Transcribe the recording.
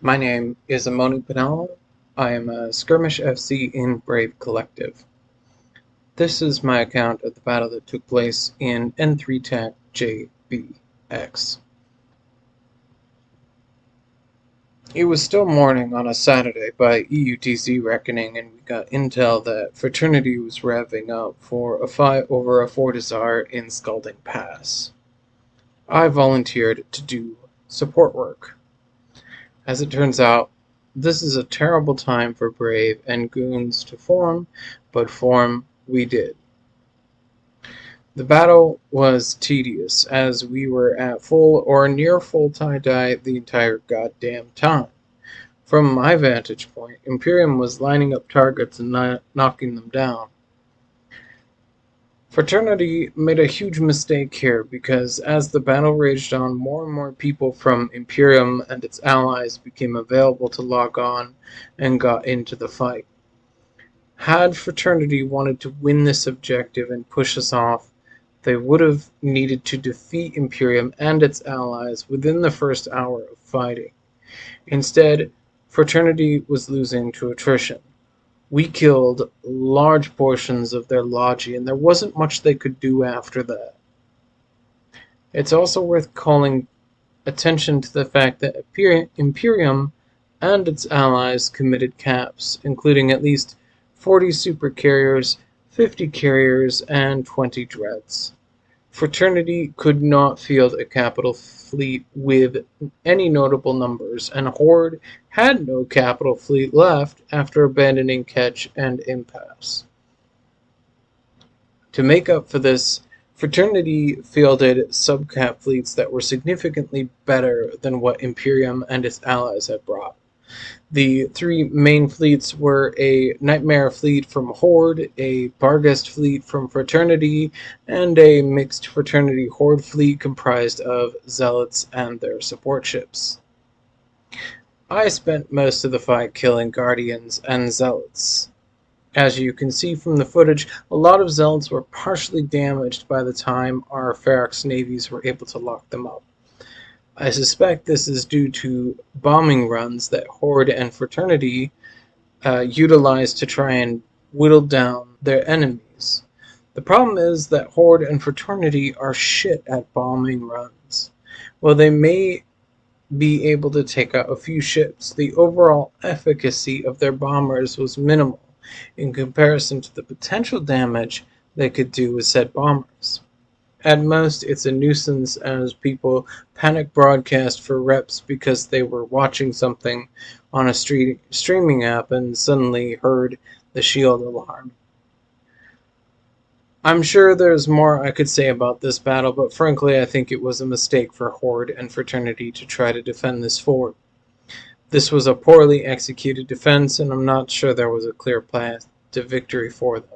My name is Amoni Pinello. I am a Skirmish FC in Brave Collective. This is my account of the battle that took place in N3 TAC JBX. It was still morning on a Saturday by EUTC reckoning, and we got intel that Fraternity was revving up for a fight over a Fortizar in Scalding Pass. I volunteered to do support work. As it turns out, this is a terrible time for Brave and Goons to form, but form we did. The battle was tedious, as we were at full or near full tie-dye the entire goddamn time. From my vantage point, Imperium was lining up targets and knocking them down. Fraternity made a huge mistake here because as the battle raged on, more and more people from Imperium and its allies became available to log on and got into the fight. Had Fraternity wanted to win this objective and push us off, they would have needed to defeat Imperium and its allies within the first hour of fighting. Instead, Fraternity was losing to attrition. We killed large portions of their logi, and there wasn't much they could do after that. It's also worth calling attention to the fact that Imperium and its allies committed caps, including at least 40 super carriers, 50 carriers, and 20 dreads. Fraternity could not field a capital fleet with any notable numbers, and Horde had no capital fleet left after abandoning Ketch and Impasse. To make up for this, Fraternity fielded subcap fleets that were significantly better than what Imperium and its allies had brought. The three main fleets were a Nightmare fleet from Horde, a Barghest fleet from Fraternity, and a mixed Fraternity-Horde fleet comprised of Zealots and their support ships. I spent most of the fight killing Guardians and Zealots. As you can see from the footage, a lot of Zealots were partially damaged by the time our Ferox navies were able to lock them up. I suspect this is due to bombing runs that Horde and Fraternity utilized to try and whittle down their enemies. The problem is that Horde and Fraternity are shit at bombing runs. While they may be able to take out a few ships, the overall efficacy of their bombers was minimal in comparison to the potential damage they could do with said bombers. At most, it's a nuisance as people panic broadcast for reps because they were watching something on a streaming app and suddenly heard the shield alarm. I'm sure there's more I could say about this battle, but frankly I think it was a mistake for Horde and Fraternity to try to defend this fort. This was a poorly executed defense, and I'm not sure there was a clear path to victory for them.